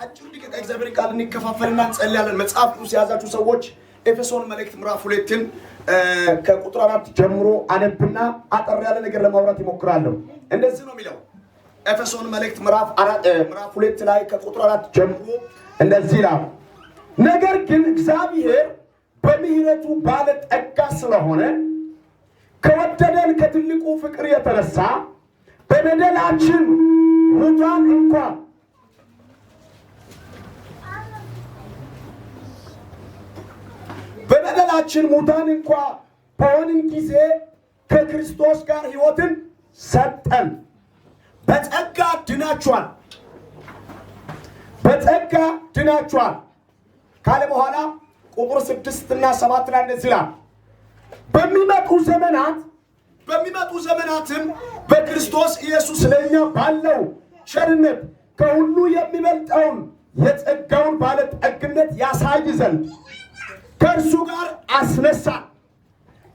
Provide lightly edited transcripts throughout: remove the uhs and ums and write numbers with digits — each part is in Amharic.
አጭሩ ዲቂቃ እግዚአብሔር ቃል እንከፋፈልና እንጸልያለን። መጽሐፍ ቅዱስ የያዛችሁ ሰዎች ኤፌሶን መልእክት ምዕራፍ 2ን ከቁጥር 4 ጀምሮ አነብና አጠር ያለ ነገር ለማውራት ይሞክራለሁ። እንደዚህ ነው የሚለው ኤፌሶን መልእክት ምዕራፍ 2 ላይ ከቁጥር 4 ጀምሮ እንደዚህ ይላል። ነገር ግን እግዚአብሔር በምህረቱ ባለጠጋ ስለሆነ ከወደደን ከትልቁ ፍቅር የተነሳ በበደላችን ሙታን እንኳን በሆንን ጊዜ ከክርስቶስ ጋር ሕይወትን ሰጠን። በጸጋ ድናችኋል ካለ በኋላ ቁጥር 6 እና 7 ላይ እንደዚህ ይላል። በሚመጡ ዘመናትም በክርስቶስ ኢየሱስ ለእኛ ባለው ቸርነት ከሁሉ የሚበልጠውን የጸጋውን ባለጠግነት ያሳይ ዘንድ ከእርሱ ጋር አስነሳን።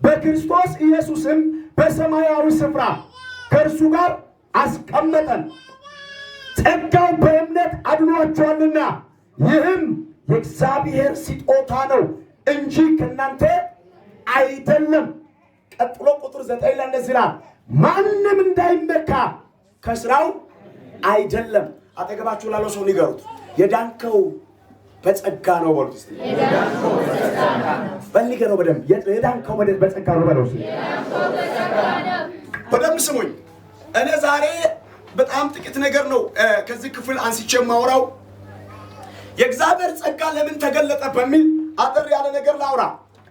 በክርስቶስ ኢየሱስም በሰማያዊ ስፍራ ከእርሱ ጋር አስቀመጠን። ጸጋው በእምነት አድኗቸዋልና ይህም የእግዚአብሔር ስጦታ ነው እንጂ ከእናንተ አይደለም። ቀጥሎ ቁጥር 9 ላይ እንደዚህ ይላል፣ ማንም እንዳይመካ ከስራው አይደለም። አጠገባችሁ ላለው ሰው ንገሩት፣ የዳንከው በጸጋ ነው በሉት። እስቲ የዳንከው በጸጋ ነው በልገረው። በደንብ የዳንከው በጸጋ ነው በለው። በደንብ ስሙኝ። እኔ ዛሬ በጣም ጥቂት ነገር ነው ከዚህ ክፍል አንስቼ ማውራው። የእግዚአብሔር ጸጋ ለምን ተገለጠ በሚል አጠር ያለ ነገር ላውራ።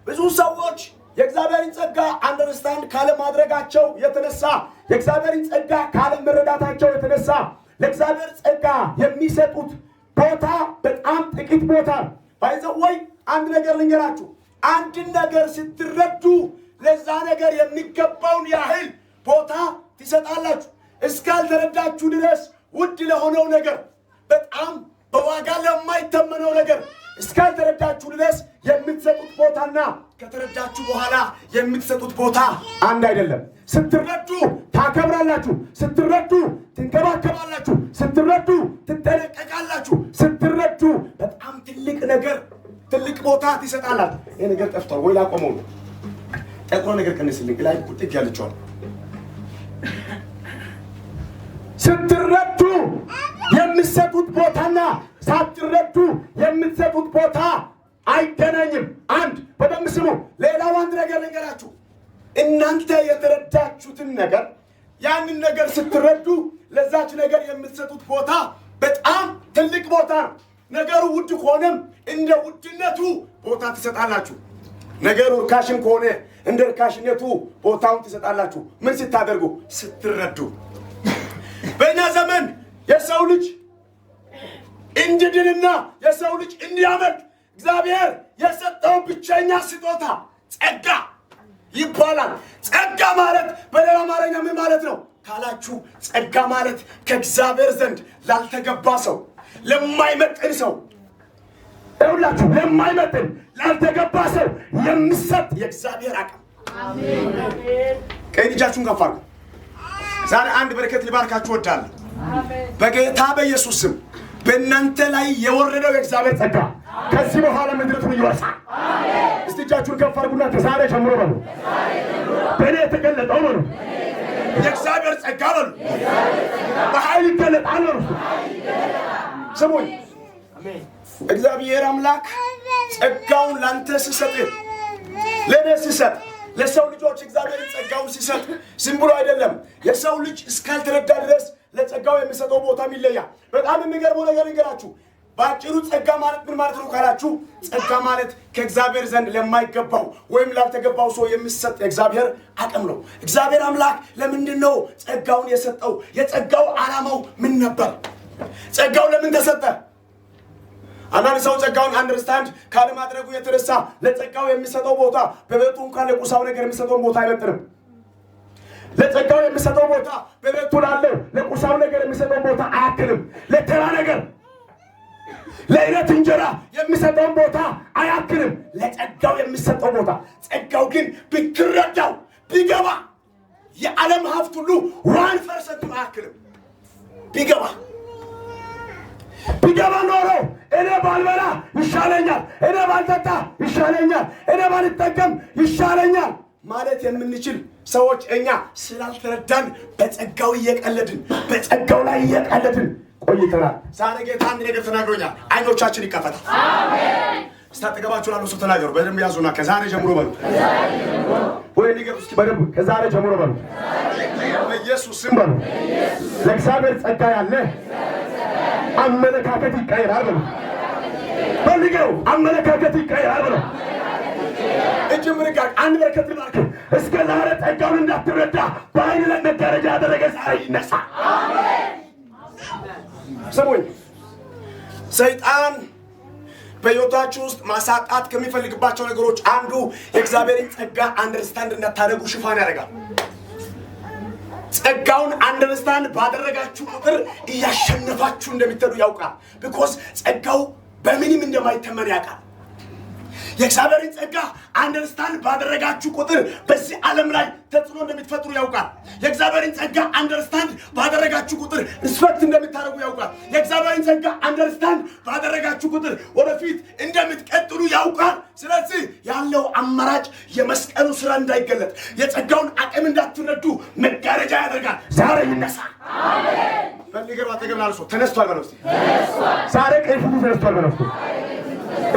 ብዙ ሰዎች የእግዚአብሔርን ጸጋ አንደርስታንድ ካለማድረጋቸው የተነሳ የእግዚአብሔርን ጸጋ ካለመረዳታቸው የተነሳ ለእግዚአብሔር ጸጋ የሚሰጡት ቦታ በጣም ጥቂት ቦታ ባይዘው። ወይ አንድ ነገር ልንገራችሁ፣ አንድን ነገር ስትረዱ ለዛ ነገር የሚገባውን ያህል ቦታ ትሰጣላችሁ። እስካልተረዳችሁ ድረስ ውድ ለሆነው ነገር፣ በጣም በዋጋ ለማይተመነው ነገር እስካልተረዳችሁ ድረስ የምትሰጡት ቦታና ከተረዳችሁ በኋላ የምትሰጡት ቦታ አንድ አይደለም። ስትረዱ ታከብራላችሁ፣ ስትረዱ ትንከባከባላችሁ፣ ስትረዱ ትጠነቀቃላችሁ፣ ስትረዱ በጣም ትልቅ ቦታ ትሰጣላችሁ። ይሄ ነገር ጠፍቷል ወይ ላቆመው ነው? ጠቅሮ ነገር ቀንስልኝ ላይ ቁጥቅ ያለችዋል። ስትረዱ የምትሰጡት ቦታና ሳትረዱ የምትሰጡት ቦታ አይገናኝም። አንድ በደንብ ስሙ። ሌላው አንድ ነገር ልንገራችሁ። እናንተ የተረዳችሁትን ነገር ያንን ነገር ስትረዱ ለዛች ነገር የምትሰጡት ቦታ በጣም ትልቅ ቦታ ነው። ነገሩ ውድ ከሆነም እንደ ውድነቱ ቦታ ትሰጣላችሁ። ነገሩ ርካሽም ከሆነ እንደ ርካሽነቱ ቦታውን ትሰጣላችሁ። ምን ስታደርጉ? ስትረዱ። በእኛ ዘመን የሰው ልጅ እንዲድንና የሰው ልጅ እንዲያመልጥ እግዚአብሔር የሰጠው ብቸኛ ስጦታ ጸጋ ይባላል። ጸጋ ማለት በሌላ አማርኛ ምን ማለት ነው ካላችሁ፣ ጸጋ ማለት ከእግዚአብሔር ዘንድ ላልተገባ ሰው፣ ለማይመጥን ሰው፣ ሁላችሁ ለማይመጥን ላልተገባ ሰው የሚሰጥ የእግዚአብሔር አቅም። አሜን። ቀኝ እጃችሁን ከፍ አድርጉ። ዛሬ አንድ በረከት ልባርካችሁ እወዳለሁ። በጌታ በኢየሱስ ስም በእናንተ ላይ የወረደው የእግዚአብሔር ጸጋ ከዚህ በኋላ ምድሪቱን ይወርሳል። እስቲ እጃችሁን ከፍ አድርጉና ከዛሬ ጀምሮ በሉ በእኔ የተገለጠው በሉ የእግዚአብሔር ጸጋ በሉ በኃይል ይገለጣል በሉ። ስሙኝ፣ እግዚአብሔር አምላክ ጸጋውን ላንተ ሲሰጥ፣ ለእኔ ሲሰጥ፣ ለሰው ልጆች እግዚአብሔር ጸጋውን ሲሰጥ ዝም ብሎ አይደለም። የሰው ልጅ እስካልተረዳ ድረስ ለጸጋው የሚሰጠው ቦታም ይለያል። በጣም የሚገርመው ነገር ልንገራችሁ። በአጭሩ ጸጋ ማለት ምን ማለት ነው ካላችሁ፣ ጸጋ ማለት ከእግዚአብሔር ዘንድ ለማይገባው ወይም ላልተገባው ሰው የሚሰጥ የእግዚአብሔር አቅም ነው። እግዚአብሔር አምላክ ለምንድን ነው ጸጋውን የሰጠው? የጸጋው ዓላማው ምን ነበር? ጸጋው ለምን ተሰጠ? አንዳንድ ሰው ጸጋውን አንደርስታንድ ካለማድረጉ የተነሳ ለጸጋው የሚሰጠው ቦታ በቤቱ እንኳን ለቁሳው ነገር የሚሰጠውን ቦታ አይመጥንም። ለጸጋው የሚሰጠው ቦታ በቤቱ ላለው ለቁሳው ነገር የሚሰጠው ቦታ አያክልም። ለተራ ነገር ለዕለት እንጀራ የሚሰጠውን ቦታ አያክልም። ለጸጋው የሚሰጠው ቦታ ጸጋው ግን ብትረዳው ቢገባ የዓለም ሀብት ሁሉ 1% አያክልም። ቢገባ ኖሮ እኔ ባልበላ ይሻለኛል፣ እኔ ባልጠጣ ይሻለኛል፣ እኔ ባልጠቀም ይሻለኛል ማለት የምንችል ሰዎች እኛ ስላልተረዳን በጸጋው እየቀለድን በጸጋው ላይ እየቀለድን ቆይተናል። ዛሬ ጌታ አንድ ነገር ተናግሮኛል። አይኖቻችን ይከፈታል። አሜን። ስታጠገባችሁ ላሉ ሰው ተናገሩ። በደንብ ያዙና ከዛሬ ጀምሮ በሉ። ወይ ንገሩ እስኪ በደንብ ከዛሬ ጀምሮ በሉ። በኢየሱስ ስም በሉ። ለእግዚአብሔር ጸጋ ያለ አመለካከት ይቀየራል በሉ። በልገው አመለካከት ይቀየራል በሉ። እጅ ምርቃ አንድ በረከት ልባርክ። እስከ ዛሬ ጸጋውን እንዳትረዳ በአይን ላይ መጋረጃ ያደረገ ዛሬ ይነሳ። አሜን። ስሙኝ፣ ሰይጣን በሕይወታችሁ ውስጥ ማሳጣት ከሚፈልግባቸው ነገሮች አንዱ የእግዚአብሔርን ጸጋ አንደርስታንድ እንዳታደርጉ ሽፋን ያደርጋል። ጸጋውን አንደርስታንድ ባደረጋችሁ ቁጥር እያሸነፋችሁ እንደምትሄዱ ያውቃል። ቢኮዝ ጸጋው በምንም እንደማይተመን ያውቃል። የእግዚአብሔርን ጸጋ አንደርስታንድ ባደረጋችሁ ቁጥር በዚህ ዓለም ላይ ተጽዕኖ እንደምትፈጥሩ ያውቃል። የእግዚአብሔርን ጸጋ አንደርስታንድ ባደረጋችሁ ቁጥር ሪስፔክት እንደምታደርጉ ያውቃል። የእግዚአብሔርን ጸጋ አንደርስታንድ ባደረጋችሁ ቁጥር ወደፊት እንደምትቀጥሉ ያውቃል። ስለዚህ ያለው አማራጭ የመስቀሉ ስራ እንዳይገለጥ የጸጋውን አቅም እንዳትረዱ መጋረጃ ያደርጋል። ዛሬ ይነሳ። አሜን። በሚገርም አጠገብ ላልሶ ተነስቷል በለው። ዛሬ ቀይ ፍቱ ተነስቷል በለው።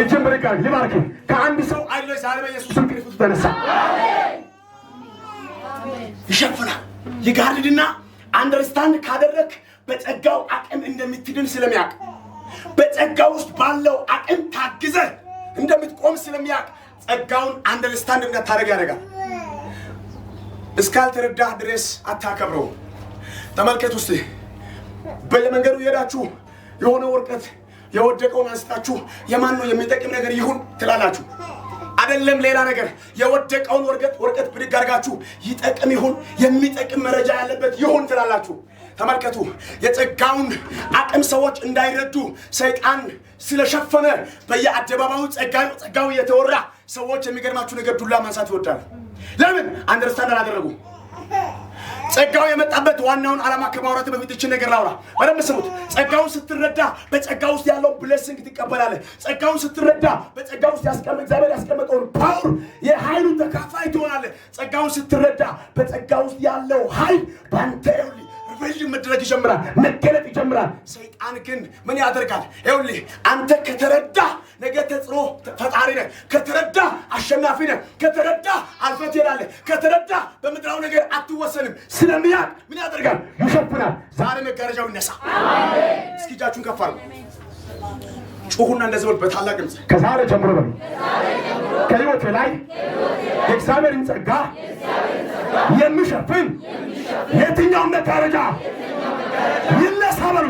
እጅን ብርቃን ይባርክ። ከአንድ ሰው አይሎ ዛሬ በኢየሱስ ስም ክርስቶስ ተነሳ። ይሸፍናል፣ ይጋርድና አንደርስታንድ ካደረክ በጸጋው አቅም እንደምትድን ስለሚያውቅ በጸጋው ውስጥ ባለው አቅም ታግዘህ እንደምትቆም ስለሚያውቅ ጸጋውን አንደርስታንድ እንዳታደርግ ያደርጋል። እስካልተረዳህ ድረስ አታከብረው። ተመልከቱ እስቲ በየመንገዱ እየሄዳችሁ የሆነ ወርቀት የወደቀውን አንስታችሁ የማን ነው የሚጠቅም ነገር ይሁን ትላላችሁ። አይደለም ሌላ ነገር የወደቀውን ወርቀት ብድግ አድርጋችሁ ይጠቅም ይሁን የሚጠቅም መረጃ ያለበት ይሁን ትላላችሁ። ተመልከቱ፣ የጸጋውን አቅም ሰዎች እንዳይረዱ ሰይጣን ስለሸፈነ በየአደባባዩ ጸጋው እየተወራ ሰዎች የሚገርማችሁ ነገር ዱላ ማንሳት ይወዳሉ። ለምን? አንደርስታንድ አላደረጉ። ጸጋው የመጣበት ዋናውን ዓላማ ከማውራት በፊት እቺ ነገር ላውራ። በደንብ ስሙት። ጸጋውን ስትረዳ በጸጋው ውስጥ ያለው ብሌሲንግ ትቀበላለህ። ጸጋውን ስትረዳ በጸጋው ውስጥ እግዚአብሔር ያስቀመጠውን ፓወር የኃይሉ ተካፋይ ትሆናለህ። ጸጋውን ስትረዳ በጸጋው ውስጥ ያለው ኃይል ባንተ ሪቨርዥን መድረግ ይጀምራል፣ መገለጥ ይጀምራል። ሰይጣን ግን ምን ያደርጋል? ይኸውልህ አንተ ከተረዳ ነገ ተጽዕኖ ፈጣሪ ነህ፣ ከተረዳ አሸናፊ ነህ፣ ከተረዳ አልፈህ ትሄዳለህ፣ ከተረዳ በምድራዊ ነገር አትወሰንም ስለሚያውቅ ምን ያደርጋል? ይሸፍናል። ዛሬ መጋረጃው ይነሳ። አሜን። እስኪ እጃችሁን ከፍ አድርጉ፣ ጩኹና እንደዚህ በሉ በታላቅ ድምፅ። ከዛሬ ጀምሮ በሉ ከሕይወቴ ላይ የእግዚአብሔርን ጸጋ የሚሸፍን የትኛውም መጋረጃ ይነሳ በሉ።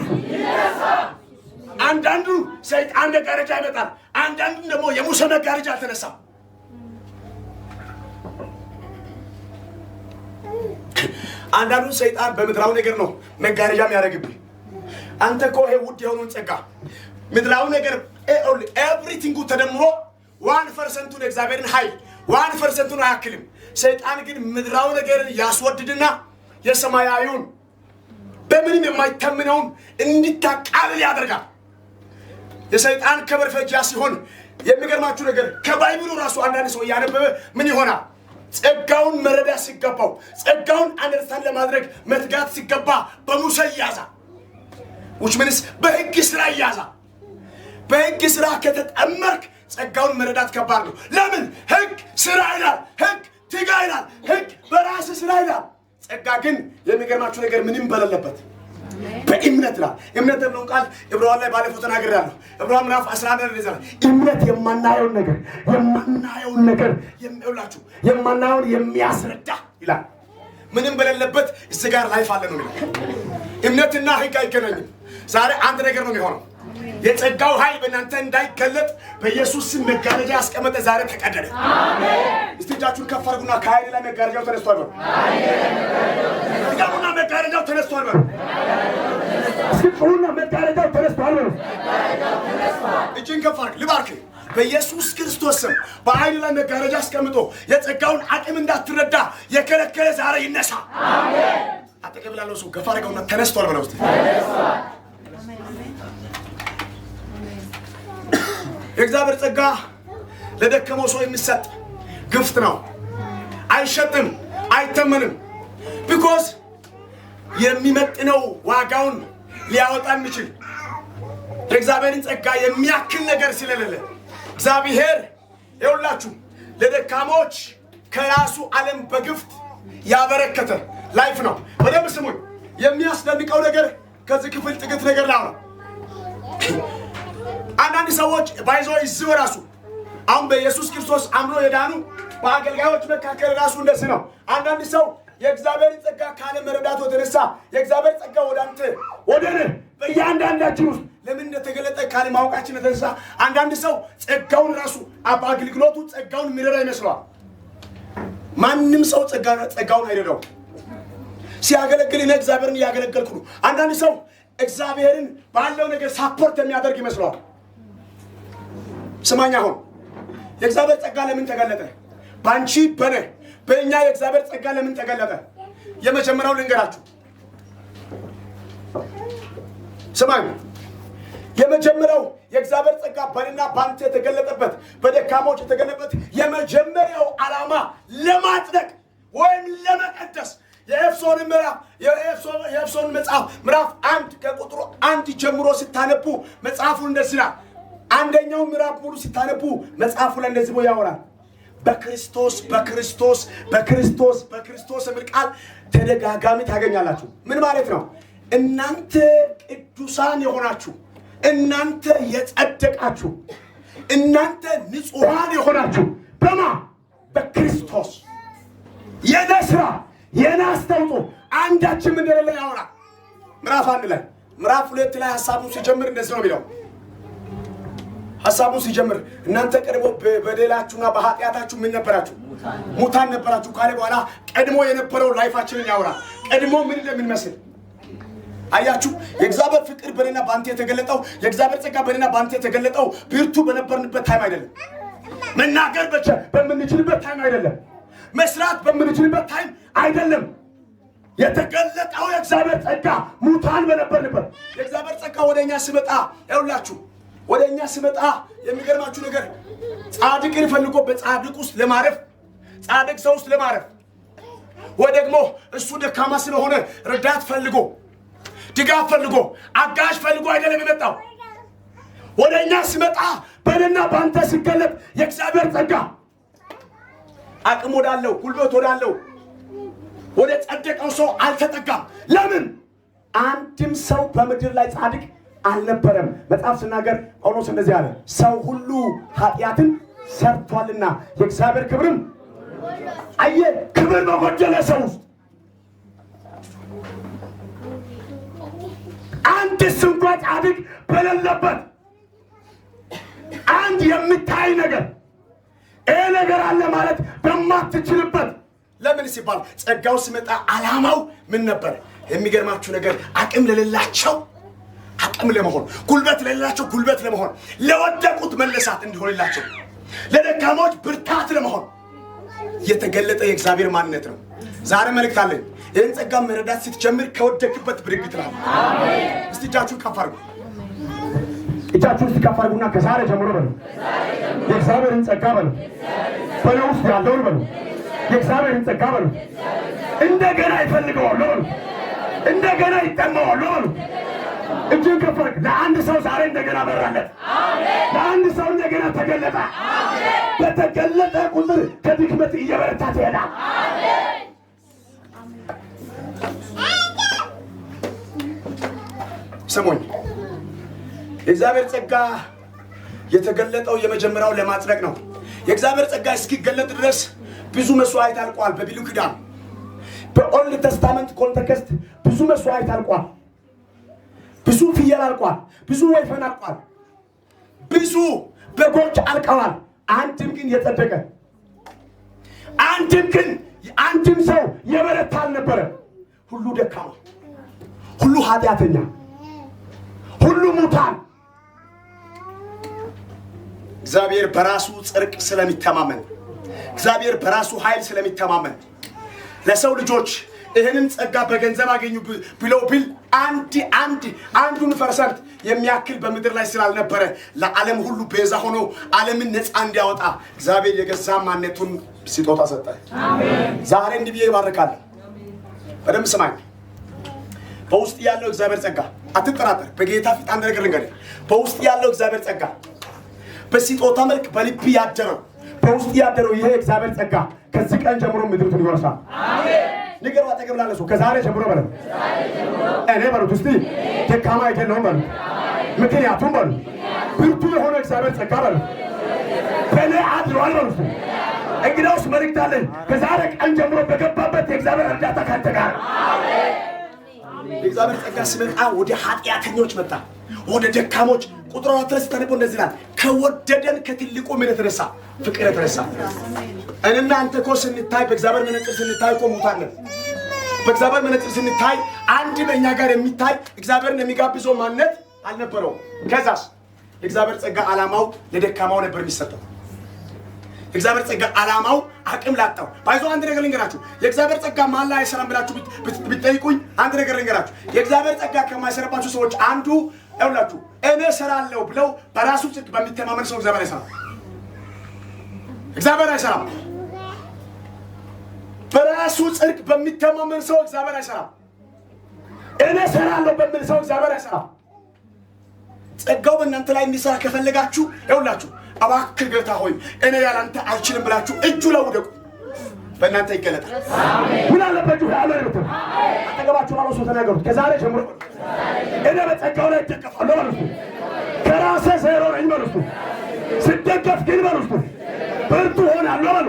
አንዳንዱ ሰይጣን መጋረጃ ይመጣል፣ አንዳንዱ ደግሞ የሙሴ መጋረጃ አልተነሳም። አንዳንዱ ሰይጣን በምድራዊ ነገር ነው መጋረጃ የሚያደርግብህ። አንተ እኮ ይሄ ውድ የሆነውን ጸጋ ምድራዊ ነገር ኤቭሪቲንጉ ተደምሮ 1% የእግዚአብሔርን ኃይል 1% አያክልም። ሰይጣን ግን ምድራዊ ነገርን ያስወድድና የሰማያዊውን በምንም የማይተምነውን እንዲታቃልል ያደርጋል። የሰይጣን ከበር ፈጃ ሲሆን የሚገርማችሁ ነገር ከባይብሉ ራሱ አንዳንድ ሰው እያነበበ ምን ይሆናል? ጸጋውን መረዳት ሲገባው ጸጋውን አንደርስታንድ ለማድረግ መትጋት ሲገባ በሙሴ ይያዛል። which means በሕግ ስራ ይያዛል። በሕግ ስራ ከተጠመርክ ጸጋውን መረዳት ከባድ ነው። ለምን? ሕግ ስራ ይላል፣ ሕግ ትጋ ይላል፣ ሕግ በራስ ስራ ይላል። ጸጋ ግን የሚገርማችሁ ነገር ምንም በሌለበት በእምነት ላይ እምነት ነው ቃል ዕብራውያን ላይ ባለፈው ተናግሬያለሁ። ዕብራውያን ምዕራፍ 11 ላይ እምነት የማናየውን ነገር የሚውላችሁ የማናየውን የሚያስረዳ ይላል። ምንም በሌለበት እዚህ ጋር ላይፍ አለ ነው የሚለው። እምነትና ሕግ አይገናኝም። ዛሬ አንድ ነገር ነው የሚሆነው። የጸጋው ኃይል በእናንተ እንዳይገለጥ በኢየሱስ ስም መጋረጃ ያስቀመጠ ዛሬ ተቀደደ። አሜን። እስቲ እጃችሁን ከፍ አድርጉና ከኃይል ላይ መጋረጃው ተነስቷል በሉ። እስኪ መጋረጃው ተነስቷል በሉ። እስኪ መጋረጃው ተነስቷል በሉ። እጅን ከፍ አድርግ ልባርክ። በኢየሱስ ክርስቶስ ስም በኃይል ላይ መጋረጃ አስቀምጦ የጸጋውን አቅም እንዳትረዳ የከለከለ ዛሬ ይነሳ። አሜን። አጠገብ ላለው ሰው ገፋ አድርገውና ተነስቷል በለው። እስቲ ተነስቷል። የእግዚአብሔር ጸጋ ለደከመው ሰው የሚሰጥ ግፍት ነው። አይሸጥም፣ አይተመንም። ቢኮዝ የሚመጥነው ዋጋውን ሊያወጣ የሚችል የእግዚአብሔርን ጸጋ የሚያክል ነገር ስለሌለ እግዚአብሔር ይኸውላችሁ ለደካሞች ከራሱ ዓለም በግፍት ያበረከተ ላይፍ ነው። በደንብ ስሙኝ። የሚያስደንቀው ነገር ከዚህ ክፍል ጥቂት ነገር ላውራ። አንዳንድ ሰዎች ባይዞ ይዝው ራሱ አሁን በኢየሱስ ክርስቶስ አምኖ የዳኑ በአገልጋዮች መካከል ራሱ እንደዚህ ነው። አንዳንድ ሰው የእግዚአብሔር ጸጋ ካለ መረዳቱ የተነሳ የእግዚአብሔር ጸጋ ወደ አንተ ወደ እኔ በእያንዳንዳችን ውስጥ ለምን እንደተገለጠ ካለ ማወቃችን የተነሳ አንዳንድ ሰው ጸጋውን ራሱ አገልግሎቱ ጸጋውን የሚረዳ ይመስለዋል። ማንም ሰው ጸጋውን አይረዳው። ሲያገለግል እኔ እግዚአብሔርን እያገለገልኩ ነው። አንዳንድ ሰው እግዚአብሔርን ባለው ነገር ሳፖርት የሚያደርግ ይመስለዋል። ስማኝ፣ አሁን የእግዚአብሔር ጸጋ ለምን ተገለጠ? ባንቺ በኔ በእኛ የእግዚአብሔር ጸጋ ለምን ተገለጠ? የመጀመሪያው ልንገራችሁ። ስማኝ፣ የመጀመሪያው የእግዚአብሔር ጸጋ በእኔና ባንተ የተገለጠበት በደካሞች የተገለጠበት የመጀመሪያው ዓላማ ለማጽደቅ ወይም ለመቀደስ የኤፌሶን መጽሐፍ ምዕራፍ 1 ከቁጥሩ 1 ጀምሮ ስታነቡ መጽሐፉ እንደዚህ ይላል። አንደኛው ምዕራፍ ሙሉ ስታነቡ መጽሐፉ ላይ እንደዚህ ብሎ ያወራል። በክርስቶስ የሚል ቃል ተደጋጋሚ ታገኛላችሁ። ምን ማለት ነው? እናንተ ቅዱሳን የሆናችሁ፣ እናንተ የጸደቃችሁ፣ እናንተ ንጹሃን የሆናችሁ በማ በክርስቶስ የነስራ የናስተውጡ አንዳችም እንደሌለ ያወራል። ምዕራፍ 1 ላይ ምዕራፍ 2 ላይ ሐሳቡን ሲጀምር እንደዚህ ነው የሚለው። ሐሳቡን ሲጀምር እናንተ ቀድሞ በበደላችሁና በኃጢአታችሁ ምን ነበራችሁ? ሙታን ነበራችሁ ካለ በኋላ ቀድሞ የነበረው ላይፋችንን ያወራል። ቀድሞ ምን እንደምንመስል አያችሁ። የእግዚአብሔር ፍቅር በእኔና በአንተ የተገለጠው የእግዚአብሔር ጸጋ በእኔና በአንተ የተገለጠው ብርቱ በነበርንበት ታይም አይደለም። መናገር በምንችልበት ታይም አይደለም። መስራት በምንችልበት ታይም አይደለም። የተገለጠው የእግዚአብሔር ጸጋ ሙታን በነበርንበት የእግዚአብሔር ጸጋ ወደኛ ሲመጣ ይኸውላችሁ፣ ወደኛ ሲመጣ የሚገርማችሁ ነገር ጻድቅን ፈልጎ በጻድቅ ውስጥ ለማረፍ ጻድቅ ሰው ውስጥ ለማረፍ ወይ ደግሞ እሱ ደካማ ስለሆነ ረዳት ፈልጎ ድጋፍ ፈልጎ አጋዥ ፈልጎ አይደለም የመጣው። ወደኛ ሲመጣ በእኔና በአንተ ሲገለጥ የእግዚአብሔር ጸጋ አቅም ወዳለው ጉልበት ወዳለው ወደ ጸደቀው ሰው አልተጠጋም። ለምን? አንድም ሰው በምድር ላይ ጻድቅ አልነበረም። መጽሐፍ ሲናገር ጳውሎስ እንደዚህ አለ፣ ሰው ሁሉ ኃጢአትን ሰርቷልና የእግዚአብሔር ክብርም አየ ክብር በጎደለ ሰው ውስጥ አንድስ እንኳ ጻድቅ በሌለበት አንድ የምታይ ነገር ይሄ ነገር አለ ማለት በማትችልበት ለምን ሲባል ጸጋው ሲመጣ ዓላማው ምን ነበር? የሚገርማችሁ ነገር አቅም ለሌላቸው አቅም ለመሆን፣ ጉልበት ለሌላቸው ጉልበት ለመሆን፣ ለወደቁት መነሳት እንዲሆንላቸው፣ ለደካሞች ብርታት ለመሆን የተገለጠ የእግዚአብሔር ማንነት ነው። ዛሬ መልእክት አለኝ። ይህን ጸጋ መረዳት ስትጀምር ከወደቅበት ብድግ ትላለህ። አሜን። እስቲ እጃችሁን ከፍ አድርጉ። እጃችሁን ከፍ አድርጉና ከዛሬ ጀምሮ በሉ የእግዚአብሔርን ጸጋ በሉ በእኔ ውስጥ ያለውን በሉ የእግዚአብሔርን ጸጋ በሉ እንደገና ይፈልገዋለሁ በሉ እንደገና ይጠማዋለሁ በሉ። እጅን ከፍ አድርግ። ለአንድ ሰው ዛሬ እንደገና በራለት። አሜን። ለአንድ ሰው እንደገና ተገለጠ። አሜን። በተገለጠ ቁጥር ከድክመት እየበረታ ትሄዳለህ። አሜን። ስሙኝ፣ የእግዚአብሔር ጸጋ የተገለጠው የመጀመሪያው ለማጽደቅ ነው። የእግዚአብሔር ጸጋ እስኪገለጥ ድረስ ብዙ መስዋዕት አልቋል። በብሉይ ኪዳን በኦልድ ተስታመንት ኮንቴክስት ብዙ መስዋዕት አልቋል። ብዙ ፍየል አልቋል። ብዙ ወይፈን አልቋል። ብዙ በጎች አልቀዋል። አንድም ግን የጸደቀ አንድም ሰው የበረታ አልነበረ። ሁሉ ደካማ፣ ሁሉ ኃጢአተኛ፣ ሁሉ ሙታን። እግዚአብሔር በራሱ ጽድቅ ስለሚተማመን፣ እግዚአብሔር በራሱ ኃይል ስለሚተማመን ለሰው ልጆች ይህንን ጸጋ በገንዘብ አገኙ ብለው ቢል አንዱን ፐርሰንት የሚያክል በምድር ላይ ስላልነበረ ለዓለም ሁሉ ቤዛ ሆኖ ዓለምን ነፃ እንዲያወጣ እግዚአብሔር የገዛ ማንነቱን ስጦታ ሰጠ። አሜን። ዛሬ እንዲህ ብዬ ይባርካለሁ። በደንብ ስማኝ። በውስጥ ያለው እግዚአብሔር ጸጋ አትጠራጠር። በጌታ ፊት አንድ ነገር ልንገርህ። በውስጥ ያለው እግዚአብሔር ጸጋ በስጦታ መልክ በልብ ያደረው በውስጥ ያደረው ይሄ እግዚአብሔር ጸጋ ከዚህ ቀን ጀምሮ ምድሪቱን ይወርሳል። አሜን። ንገሩ አጠገብ ላለ ሰው ከዛሬ ጀምሮ በለው። እኔ በሉት እስቲ ደካማ አይደለሁም በሉት። ምክንያቱም በሉት ብርቱ የሆነ እግዚአብሔር ጸጋ በሉት በእኔ አድሯል በሉት። እንግዲያውስ መልእክት አለኝ። ከዛሬ ቀን ጀምሮ በገባበት የእግዚአብሔር እርዳታ ካንተ ጋር። የእግዚአብሔር ጸጋ ሲመጣ ወደ ኃጢአተኞች መጣ፣ ወደ ደካሞች። ቁጥር 4 ላይ ስታነቡ እንደዚህ ይላል፣ ከወደደን ከትልቁ ምን የተነሳ ፍቅር የተነሳ። እኔና አንተ እኮ ስንታይ በእግዚአብሔር መነጽር ስንታይ እኮ ሙታን ነን። በእግዚአብሔር መነጽር ስንታይ አንድ በእኛ ጋር የሚታይ እግዚአብሔርን የሚጋብዘው ማንነት አልነበረውም። ከዛስ የእግዚአብሔር ጸጋ ዓላማው ለደካማው ነበር የሚሰጠው። የእግዚአብሔር ጸጋ ዓላማው አቅም ላጣው ባይዞ አንድ ነገር ልንገራችሁ። የእግዚአብሔር ጸጋ ማን ላይ አይሰራም ብላችሁ ብትጠይቁኝ አንድ ነገር ልንገራችሁ። የእግዚአብሔር ጸጋ ከማይሰራባችሁ ሰዎች አንዱ ይኸውላችሁ፣ እኔ እሰራለሁ ብለው በራሱ ጽድቅ በሚተማመን ሰው እግዚአብሔር አይሰራም። እግዚአብሔር አይሰራም። በራሱ ጽድቅ በሚተማመን ሰው እግዚአብሔር አይሰራም። እኔ እሰራለሁ በሚል ሰው እግዚአብሔር አይሰራም። ጸጋው በእናንተ ላይ እንዲሰራ ከፈለጋችሁ ይኸውላችሁ፣ እባክህ ጌታ ሆይ እኔ ያላንተ አልችልም ብላችሁ እጁ ላይ ውደቁ፣ በእናንተ ይገለጣል። አሜን። ምን አለበት ያለው ነው? አሜን። አጠገባችሁ ባለው ሰው ተናገሩት። ከዛሬ ጀምሮ እኔ በጸጋው ላይ እደገፋለሁ በሉት። ከራሴ ዜሮ ነኝ በሉት። ስደገፍ ግን በሉት ብርቱ ሆናለሁ በሉ።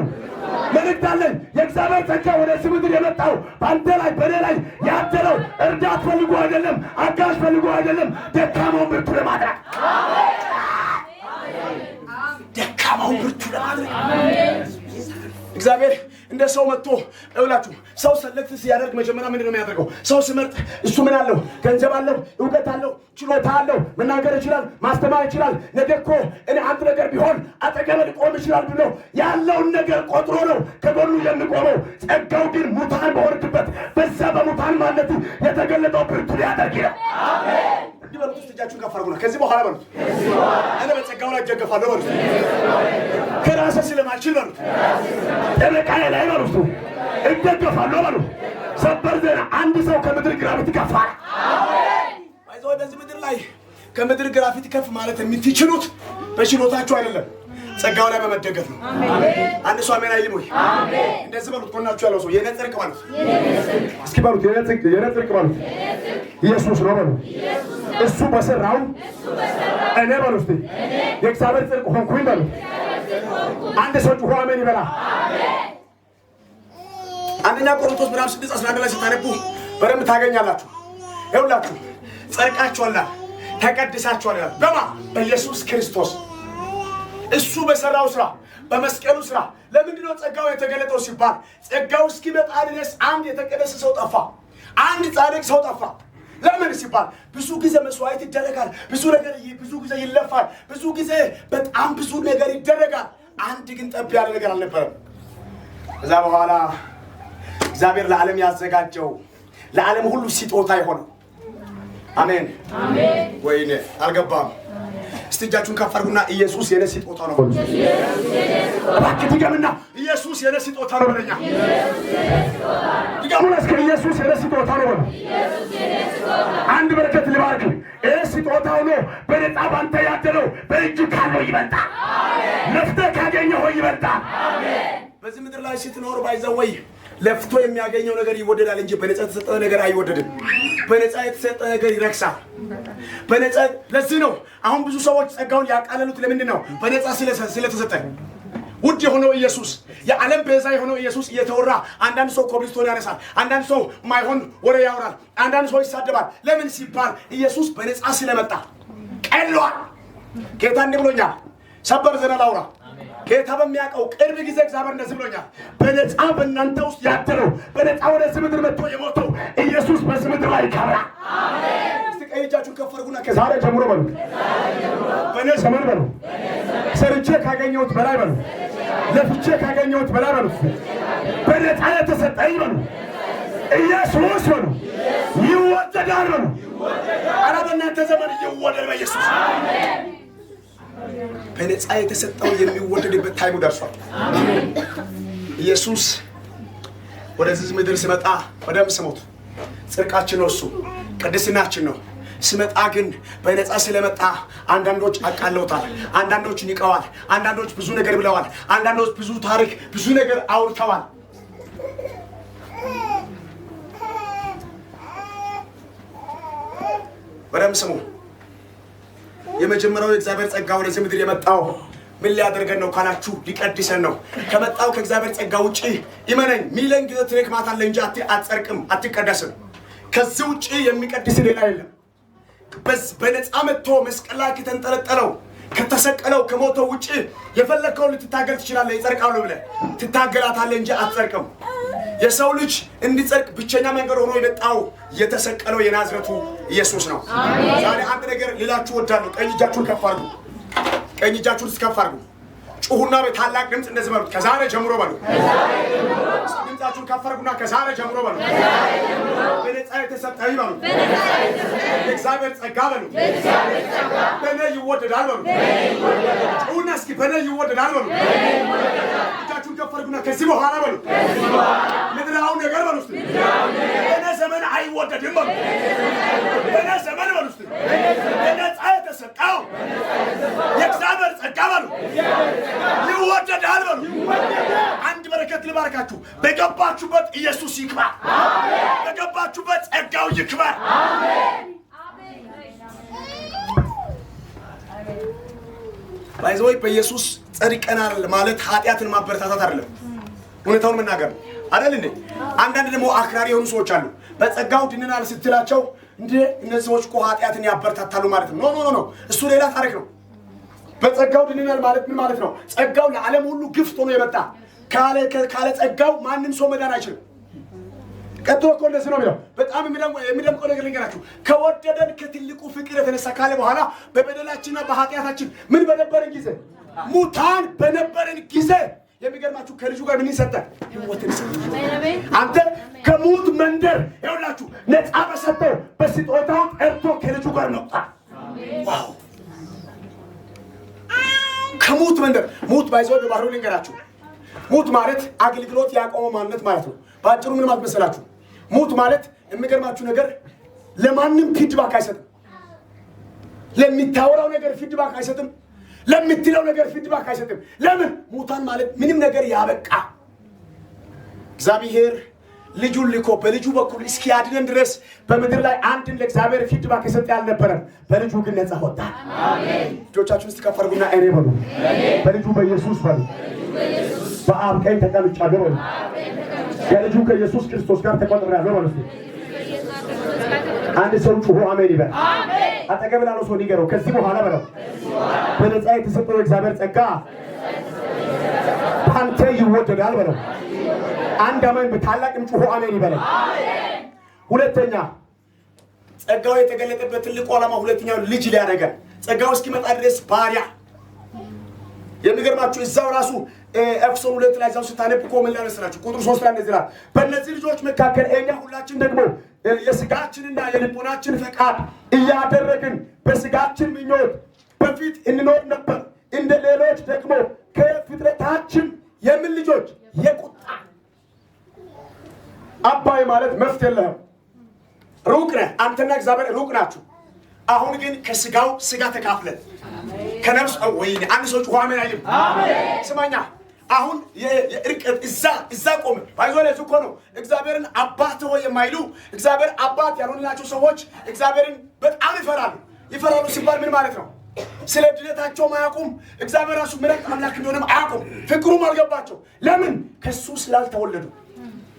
መልእክት አለኝ። የእግዚአብሔር ጸጋ ወደዚህ ምድር የመጣው በአንተ ላይ በእኔ ላይ ያደረው እርዳት ፈልጎ አይደለም፣ አጋዥ ፈልጎ አይደለም፣ ደካማውን ብርቱ ለማድረግ። ደካማውን ብርቱ ለማድረግ እግዚአብሔር እንደ ሰው መጥቶ እውላችሁ ሰው ሰለክት ሲያደርግ መጀመሪያ ምንድን ነው የሚያደርገው? ሰው ሲመርጥ እሱ ምን አለው? ገንዘብ አለው፣ እውቀት አለው፣ ችሎታ አለው፣ መናገር ይችላል፣ ማስተማር ይችላል። ነገ እኮ እኔ አንድ ነገር ቢሆን አጠገቤ ሊቆም ይችላል ብሎ ያለውን ነገር ቆጥሮ ነው ከጎኑ የሚቆመው። ጸጋው ግን ሙታን በሆንክበት በዛ በሙታን ማንነቱ የተገለጠው ብርቱ ሊያደርግ ነው። አሜን። እንዲህ በሉት። እጃችሁን ከፍ አድርጉና ከዚህ በኋላ በሉት እኔ በጸጋው ላይ እደገፋለሁ በሉት። ከራሴ ስለማልችል በሉት ጠበቃዬ ላይ በሉት እደገፋለሁ በሉት። ሰበር ዜና፣ አንድ ሰው ከምድር ግራፊት ከፋል። አሜን። ባይዘው በዚህ ምድር ላይ ከምድር ግራፊት ከፍ ማለት የምትችሉት በችሎታችሁ አይደለም፣ ጸጋው ላይ በመደገፍ ነው። አሜን። አንድ ሰው አሜን አይልም ወይ? አሜን። እንደዚህ በሉት። ቆናችሁ ያለው ሰው የኔ ጽድቅ በሉት። እስኪ በሉት የኔ ጽድቅ በሉት ኢየሱስ ነው በሉት። እሱ በሰራው እኔ በሉት የእግዚአብሔር ጽድቅ ሆንኩኝ በሉት። አንድ ሰው ጮሆ አሜን ይበላ። አሜን። አንደኛ ቆሮንቶስ ምዕራፍ 6:11 ላይ ስታነቡ በደንብ ታገኛላችሁ። ይኸውላችሁ ጸድቃችኋል፣ ተቀድሳችኋል ይላል። በማ በኢየሱስ ክርስቶስ እሱ በሰራው ስራ በመስቀሉ ስራ። ለምንድን ነው ጸጋው የተገለጠው ሲባል ጸጋው እስኪመጣ ድረስ አንድ የተቀደሰ ሰው ጠፋ፣ አንድ ጻድቅ ሰው ጠፋ። ለምን ሲባል ብዙ ጊዜ መስዋዕት ይደረጋል፣ ብዙ ጊዜ ይለፋል፣ ብዙ ጊዜ በጣም ብዙ ነገር ይደረጋል። አንድ ግን ጠብ ያለ ነገር አልነበረም። ከዛ በኋላ እግዚአብሔር ለዓለም ያዘጋጀው ለዓለም ሁሉ ስጦታ የሆነው አሜን አሜን። ወይኔ አልገባም። እስቲ እጃችሁን ከፍ አድርጉና ኢየሱስ የኔ ስጦታ ነው በሉ። እባክህ ድገምና ኢየሱስ የኔ ስጦታ ነው በለኛ። ድገሙና እስከ ኢየሱስ የኔ ስጦታ ነው በሉ። አንድ በረከት ልባርክ። ይህ ስጦታ ሆኖ በነፃ ባንተ ያደረው በእጅ ካለው ይበልጣል። ለፍተህ ካገኘኸው ይበልጣል። በዚህ ምድር ላይ ስትኖር ባይዘወይ ለፍቶ የሚያገኘው ነገር ይወደዳል እንጂ በነፃ የተሰጠ ነገር አይወደድም። በነፃ የተሰጠ ነገር ይረክሳል። በነፃ ለዚህ ነው አሁን ብዙ ሰዎች ጸጋውን ያቃለሉት። ለምንድን ነው? በነፃ ስለተሰጠ። ውድ የሆነው ኢየሱስ፣ የዓለም ቤዛ የሆነው ኢየሱስ እየተወራ አንዳንድ ሰው ኮብልስቶን ያነሳል፣ አንዳንድ ሰው ማይሆን ወሬ ያወራል፣ አንዳንድ ሰው ይሳደባል። ለምን ሲባል ኢየሱስ በነፃ ስለመጣ ቀሏል። ጌታ እንዲህ ብሎኛል። ሰበር ዜና ላውራ። ጌታ በሚያውቀው ቅርብ ጊዜ እግዚአብሔር እንደዚህ ብሎኛል። በነፃ በእናንተ ውስጥ ያደረው በነፃ ወደዚህ ምድር መጥቶ የሞተው ኢየሱስ በዚህ ምድር ላይ ይከብራል። አሜን። እስቲ ቀኝ እጃችሁን ከፍ አድርጉና ከዛሬ ጀምሮ በሉ በእኔ ዘመን በሉ ሰርቼ ካገኘሁት በላይ በሉ ለፍቼ ካገኘሁት በላይ በሉ በነፃ የተሰጠኝ በሉ ኢየሱስ ነው ይወደዳል ነው። ኧረ በእናንተ ዘመን ይወደድ በኢየሱስ። በነፃ የተሰጠው የሚወደድበት ታይሙ ደርሷል። ኢየሱስ ወደዚህ ምድር ሲመጣ በደም ስሞት ጽድቃችን ነው፣ እሱ ቅድስናችን ነው። ሲመጣ ግን በነፃ ስለመጣ አንዳንዶች አቃለውታል፣ አንዳንዶች ንቀዋል፣ አንዳንዶች ብዙ ነገር ብለዋል፣ አንዳንዶች ብዙ ታሪክ ብዙ ነገር አውርተዋል። በደም ስሙ። የመጀመሪያው የእግዚአብሔር ጸጋ ወደዚህ ምድር የመጣው ምን ሊያደርገን ነው ካላችሁ ሊቀድሰን ነው። ከመጣው ከእግዚአብሔር ጸጋ ውጪ ይመነኝ ሚሊዮን ጊዜ ትረክማታለህ እንጂ አትጸድቅም፣ አትቀደስም። ከዚህ ውጪ የሚቀድስ ሌላ የለም። በነፃ መጥቶ መስቀል ላይ ከተንጠለጠለው ከተሰቀለው ከሞተው ውጪ የፈለከው ልትታገል ትችላለህ። ይጸድቃሉ ብለህ ትታገላታለህ እንጂ አትጸድቅም። የሰው ልጅ እንዲጸድቅ ብቸኛ መንገድ ሆኖ የመጣው የተሰቀለው የናዝረቱ ኢየሱስ ነው። ዛሬ አንድ ነገር ልላችሁ እወዳለሁ። ቀኝ እጃችሁን ከፍ አድርጉ። ቀኝ እጃችሁን ከፍ አድርጉ። ጩሁና በታላቅ ድምፅ እንደዚህ በሉት። ከዛሬ ጀምሮ በሉ። ድምፃችሁን ከፍ አድርጉና ከዛሬ ጀምሮ በሉ። በነፃ የተሰጠኝ በሉ። የእግዚአብሔር ጸጋ በሉ። በእኔ ይወደዳል በሉ። ጩሁና እስኪ በእኔ ይወደዳል በሉ። እጃችሁን ከፍ አድርጉና ከዚህ በኋላ በሉ። ምድራዊ ነገር በሉ። እስኪ በእኔ ዘመን አይወደድም በሉ። በእኔ ዘመን በሉ። እስኪ በነፃ የተሰጠው የእግዚአብሔር ጸጋ በሉ ይወደዳል በሉ። አንድ በረከት ልባርካችሁ። በገባችሁበት ኢየሱስ ይክበር። በገባችሁበት ጸጋው ይክበር። ባይዘይ በኢየሱስ ጸድቀናል ማለት ኃጢአትን ማበረታታት አይደለም፣ እውነታውን መናገር ነው አይደል እንዴ? አንዳንድ ደግሞ አክራሪ የሆኑ ሰዎች አሉ። በጸጋው ድነናል ስትላቸው እንዴ እነዚህ ሰዎች እኮ ኃጢአትን ያበረታታሉ ማለት ነው። ኖ እሱ ሌላ ታሪክ ነው። በጸጋው ድነናል ማለት ምን ማለት ነው? ጸጋው ለዓለም ሁሉ ግፍት ሆኖ የመጣ ካለ ጸጋው ማንም ሰው መዳን አይችልም። ቀጥሎ እኮ እንደዚህ ነው የሚለው። በጣም የሚደምቀው ነገር ልንገራችሁ። ከወደደን ከትልቁ ፍቅር የተነሳ ካለ በኋላ በበደላችንና በኃጢአታችን ምን በነበረን ጊዜ ሙታን በነበረን ጊዜ የሚገርማችሁ ከልጁ ጋር ምን ሰጠን? ሕይወትን ሰጠን። አንተ ከሙት መንደር ይኸውላችሁ ነፃ በሰጠው በስጦታው ጠርቶ ከልጁ ጋር መጣ። ዋው! ከሙት መንደር ሙት ባይዘው በባህሩ ልንገራችሁ። ሙት ማለት አገልግሎት ያቆመ ማንነት ማለት ነው። ባጭሩ ምን ማለት መሰላችሁ? ሙት ማለት የሚገርማችሁ ነገር ለማንም ፊድባክ አይሰጥም። ለሚታወራው ነገር ፊድባክ አይሰጥም። ለምትለው ነገር ፊድባክ አይሰጥም። ለምን? ሙታን ማለት ምንም ነገር ያበቃ እግዚአብሔር ልጁን ልኮ በልጁ በኩል እስኪያድነን ድረስ በምድር ላይ አንድን ለእግዚአብሔር ፊድባክ የሰጠ ያልነበረን በልጁ ግን ነፃ ወጣ። አሜን። እጆቻችሁን እስከፈርጉና እኔ በሉ በልጁ በኢየሱስ በሉ በአብ ቀኝ ተቀምጫለሁ በሉ። ከልጁ ከኢየሱስ ክርስቶስ ጋር ተቆጥሬያለሁ በሉ። አንድ ሰው ጩሁ አሜን ይበል። አሜን። አጠገብ ላለው ሰው ንገረው ከዚህ በኋላ በለው በነፃ የተሰጠው እግዚአብሔር ጸጋ አንተ ይወደዳል በለው። አንድ አሜን በታላቅም ጩሁ አሜን ይበል። አሜን። ሁለተኛ ጸጋው የተገለጠበት ትልቁ ዓላማ ሁለተኛው ልጅ ሊያደርገን ጸጋው እስኪመጣ ድረስ ባሪያ። የሚገርማችሁ እዛው ራሱ ኤፌሶን 2 ላይ እዛው ስታነብ እኮ ምን ላይ መስራችሁ ቁጥር 3 ላይ እንደዚህ ይላል፣ በእነዚህ ልጆች መካከል እኛ ሁላችን ደግሞ የሥጋችንና የልቦናችን ፈቃድ እያደረግን በሥጋችን ምኞት በፊት እንኖር ነበር። እንደ ሌሎች ደግሞ ከፍጥረታችን የምን ልጆች የቁጣ አባይ ማለት መፍትሄ የለህም። ሩቅ ነህ አንተና እግዚአብሔር ሩቅ ናችሁ። አሁን ግን ከሥጋው ሥጋ ተካፍለን ከነፍስ ወይኔ አንድ ሰው ጩኸ አሜን አይልም? አሜን። ስማኛ አሁን የእርቀት እዛ ቆመ ባይዞለ እኮ ነው እግዚአብሔርን አባት ሆይ የማይሉ እግዚአብሔር አባት ያልሆነላቸው ሰዎች እግዚአብሔርን በጣም ይፈራሉ ሲባል ምን ማለት ነው? ስለ ድነታቸው አያውቁም። እግዚአብሔር ራሱ ምሕረት አምላክ እንደሆነም አያውቁም። ፍቅሩም አልገባቸው። ለምን? ከሱ ስላልተወለዱ።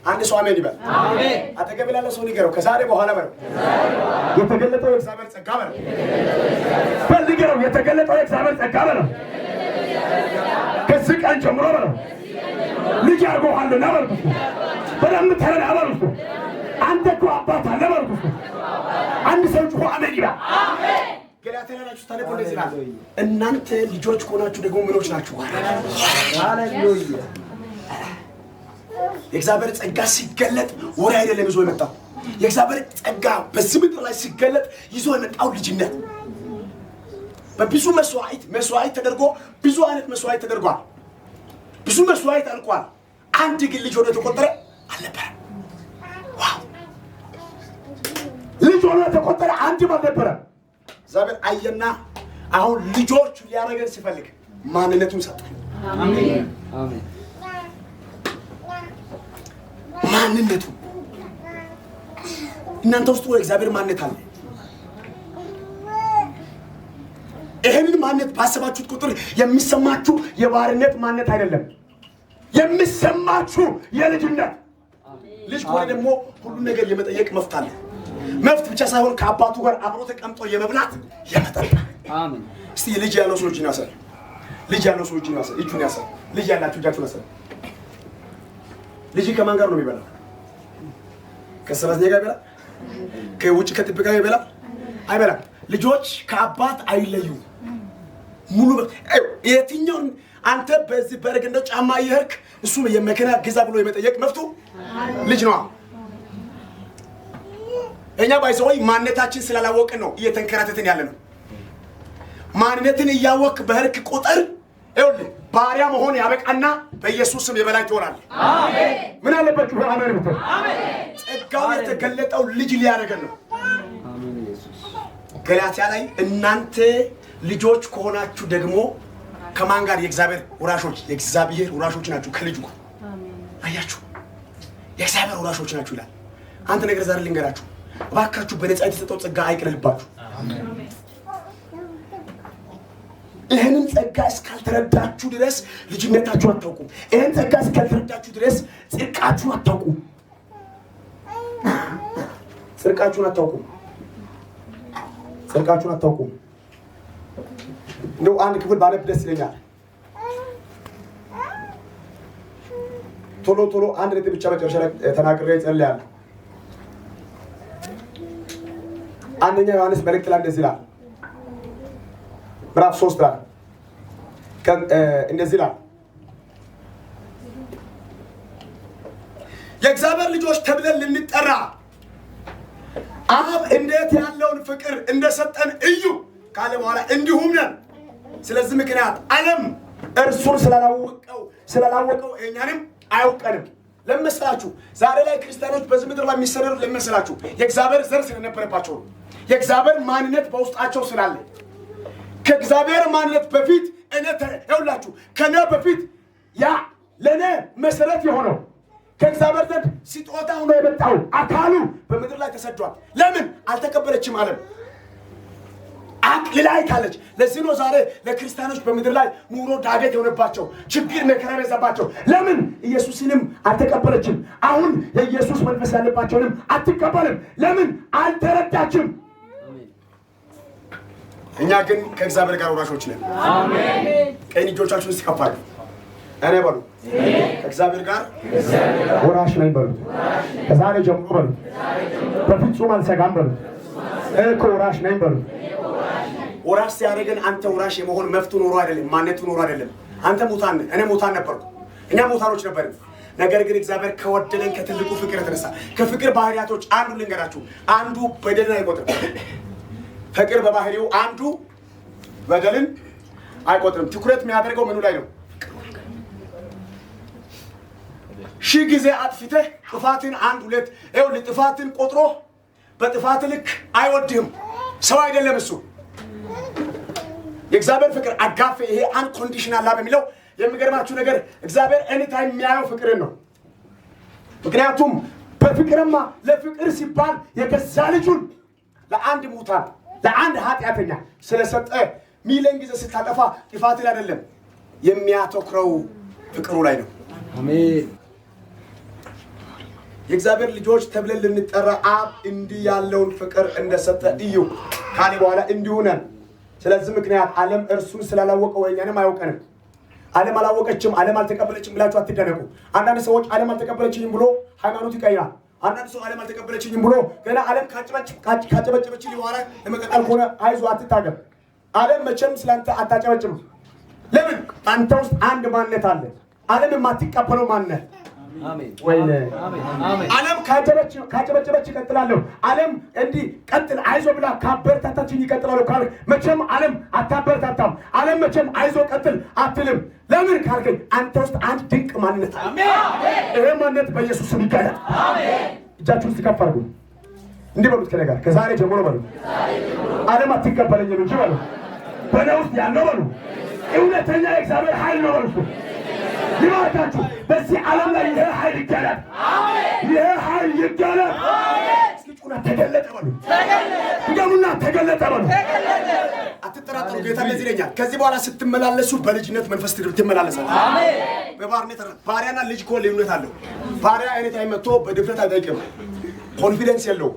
አንድ ሰው አሜን ይበል። አሜን። አጠገብ ያለው ሰው ንገረው ከዛሬ በኋላ በለው የተገለጠው የእግዚአብሔር ጸጋ በለው ፈልገው የተገለጠው የእግዚአብሔር ጸጋ በለው ከዚህ ቀን ጀምሮ በለው ልጅ አድርጎሃልና በልኩ በደንብ ተረዳ በልኩ አንተ እኮ አባት አለ በልኩ። አንድ ሰው ጩኸ አሜን ይበል። አሜን። ገላትያ ላይ ታነቁ እንደዚህ ይላል፣ እናንተ ልጆች ከሆናችሁ ደግሞ ምኖች ናችሁ። ሃሌሉያ። የእግዚአብሔር ጸጋ ሲገለጥ ወሬ አይደለም ይዞ የመጣው። የእግዚአብሔር ጸጋ በዚህ ምድር ላይ ሲገለጥ ይዞ የመጣው ልጅነት በብዙ መስዋዕት ተደርጎ ብዙ አይነት መስዋዕት ተደርጓል። ብዙ መስዋዕት አልቋል። አንድ ግን ልጅ ሆኖ የተቆጠረ አልነበረም። ዋው! ልጅ ሆኖ የተቆጠረ አንድም አልነበረም። እግዚአብሔር አየና አሁን ልጆቹ ሊያደርገን ሲፈልግ ማንነቱን ሰጠን። አሜን አሜን። ማንነቱ እናንተ ውስጥ እግዚአብሔር ማንነት አለ። ይሄንን ማንነት ባሰባችሁት ቁጥር የሚሰማችሁ የባርነት ማንነት አይደለም፣ የሚሰማችሁ የልጅነት። ልጅ ከሆነ ደግሞ ሁሉ ነገር የመጠየቅ መብት አለ። መብት ብቻ ሳይሆን ከአባቱ ጋር አብሮ ተቀምጦ የመብላት የመጠጣት። አሜን። እስቲ ልጅ ያለው ሰው እጁን ያሳይ። ልጅ ያለው ሰው እጁን ያሳይ። ልጅ ያላችሁ እጃችሁን ያሳይ። ልጅ ከማን ጋር ነው የሚበላው? ከሰራተኛ ጋር ይበላል? ከውጭ ከጥበቃ ጋር ይበላል? አይበላም። ልጆች ከአባት አይለዩ። ሙሉ የትኛውን አንተ በዚህ በረግ እንደው ጫማ ይሄርክ እሱ የመከና ግዛ ብሎ የመጠየቅ መብቱ ልጅ ነው። እኛ ባይዘው ማንነታችን ስላላወቅን ነው እየተንከራተትን ያለ ነው። ማንነትን እያወቅ በህርክ ቁጥር ይኸውልህ ባሪያ መሆን ያበቃና በኢየሱስ ስም የበላይ ትሆናለህ። አሜን። ምን አለበት? አሜን ብትል አሜን። ጸጋው የተገለጠው ልጅ ሊያደርገን ነው። አሜን ኢየሱስ። ገላትያ ላይ እናንተ ልጆች ከሆናችሁ ደግሞ ከማን ጋር? የእግዚአብሔር ወራሾች ናችሁ ከልጁ ጋር። አሜን። አያችሁ የእግዚአብሔር ወራሾች ናችሁ ይላል። አንተ ነገር ዛሬ ልንገራችሁ እባካችሁ፣ በነፃ የተሰጠው ጸጋ አይቅለልባችሁ። አሜን። ይህንን ጸጋ እስካልተረዳችሁ ድረስ ልጅነታችሁ አታውቁም። ይህን ጸጋ እስካልተረዳችሁ ድረስ ጽድቃችሁን አታውቁም። ጽድቃችሁን አታውቁም። እንደው አንድ ክፍል ባነብ ደስ ይለኛል። ቶሎ አንድ ነጥብ ብቻ መጨረሻ ላይ ተናግሬ እጸልያለሁ። አንደኛ ዮሐንስ መልእክት ላይ እንደዚህ ይላል፣ ምዕራፍ 3 ላይ እንደዚህ ይላል፣ የእግዚአብሔር ልጆች ተብለን ልንጠራ አብ እንዴት ያለውን ፍቅር እንደሰጠን እዩ ካለ በኋላ እንዲሁም ነን። ስለዚህ ምክንያት ዓለም እርሱን ስላላወቀው እኛንም አያውቀንም። ለምሳላችሁ ዛሬ ላይ ክርስቲያኖች በዚህ ምድር ላይ የሚሰደዱት ለምሳላችሁ የእግዚአብሔር ዘር ስለነበረባቸው ነው። የእግዚአብሔር ማንነት በውስጣቸው ስላለ ከእግዚአብሔር ማንነት በፊት ይኸውላችሁ ከነ በፊት ያ ለነ መሰረት የሆነው ከእግዚአብሔር ዘንድ ስጦታ ሆኖ የመጣው አካሉ በምድር ላይ ተሰዷል። ለምን አልተቀበለችም? ዓለም አቅልላይ ካለች። ለዚህ ነው ዛሬ ለክርስቲያኖች በምድር ላይ ኑሮ ዳገት የሆነባቸው፣ ችግር መከራ የበዛባቸው። ለምን ኢየሱስንም አልተቀበለችም? አሁን የኢየሱስ መንፈስ ያለባቸውንም አትቀበልም። ለምን አልተረዳችም? እኛ ግን ከእግዚአብሔር ጋር ወራሾች ነን። አሜን። ቀኝ እጆቻችሁን እስከፋሉ እኔ በሉ ከእግዚአብሔር ጋር ወራሽ ነኝ በሉ። ከዛሬ ጀምሮ በሉ በፍጹም አልሰጋም በሉ። እኮ ወራሽ ነኝ በሉ። ወራሽ ሲያደርገን አንተ ወራሽ የመሆን መፍቱ ኖሮ አይደለም፣ ማንነቱ ኖሮ አይደለም። አንተ ሙታን ነህ፣ እኔ ሙታን ነበርኩ፣ እኛ ሙታኖች ነበርን። ነገር ግን እግዚአብሔር ከወደደን ከትልቁ ፍቅር የተነሳ ከፍቅር ባህሪያቶች አንዱ ልንገራችሁ፣ አንዱ በደልን አይቆጥርም። ፍቅር በባህሪው አንዱ በደልን አይቆጥርም። ትኩረት የሚያደርገው ምኑ ላይ ነው? ሺህ ጊዜ አጥፍተህ ጥፋትን አንድ ሁለት ይኸውልህ ጥፋትን ቆጥሮ በጥፋት ልክ አይወድህም። ሰው አይደለም እሱ። የእግዚአብሔር ፍቅር አጋፌ፣ ይሄ አንኮንዲሽናል ላቭ የሚለው የሚገርማችሁ ነገር እግዚአብሔር ኤኒታይም የሚያየው ፍቅርን ነው። ምክንያቱም በፍቅርማ ለፍቅር ሲባል የገዛ ልጁን ለአንድ ሙታን ለአንድ ኃጢአተኛ ስለሰጠ ሚሊዮን ጊዜ ስታጠፋ ጥፋትን አይደለም የሚያተኩረው ፍቅሩ ላይ ነው። አሜን። የእግዚአብሔር ልጆች ተብለን ልንጠራ አብ እንዲህ ያለውን ፍቅር እንደሰጠ እዩ ካለ በኋላ እንዲሁ ነን። ስለዚህ ምክንያት ዓለም እርሱን ስላላወቀው እኛንም አያውቀንም። ዓለም አላወቀችም፣ ዓለም አልተቀበለችም ብላችሁ አትደነቁ። አንዳንድ ሰዎች ዓለም አልተቀበለችኝም ብሎ ሃይማኖት ይቀይራል። አንዳንድ ሰው ዓለም አልተቀበለችኝም ብሎ ገና ዓለም ካጨበጨበችልኝ በኋላ ለመቀጠል ከሆነ አይዞህ አትታገል። ዓለም መቼም ስላንተ አታጨበጭም። ለምን? አንተ ውስጥ አንድ ማንነት አለ፣ ዓለም የማትቀበለው ማንነት። ወይኔ ዓለም ካጨበጨበች ይቀጥላለሁ። ዓለም እንዲህ ቀጥል አይዞ ብላ ካበረታታችን ይቀጥላሉ ካል መቼም ዓለም አታበረታታም። ዓለም መቼም አይዞ ቀጥል አትልም። ለምን ካልከኝ አንተ ውስጥ አንድ ድንቅ ማንነት አለ። ይሄ ማንነት በኢየሱስ ስም ይገለጥ። እጃችሁን እስቲ ከፍ አድርጉ። እንዲህ በሉት ከኔ ጋር ከዛሬ ጀምሮ በሉ ዓለም አትቀበለኝም እንጂ በሉ በእኔ ውስጥ ያለው በሉ እውነተኛ የእግዚአብሔር ኃይል ነው በሉ። ይባርካችሁ። በዚህ ዓለም ላይ ይሄ ኃይል ይገለጥ። ይሄ ኃይል ይገለጥ። እስኪ ጩና ተገለጠ በሉ። ድገሙና ተገለጠ በሉ። አትጠራጠሩ። ጌታ እንደዚህ ይለኛል፣ ከዚህ በኋላ ስትመላለሱ በልጅነት መንፈስ ትመላለሳላችሁ። አሜን። በባርነት ባሪያና ልጅ እኮ ልዩነት አለው። ባሪያ አይነት አይመቶ በድፍረት አይጠይቅም፣ ኮንፊደንስ የለው።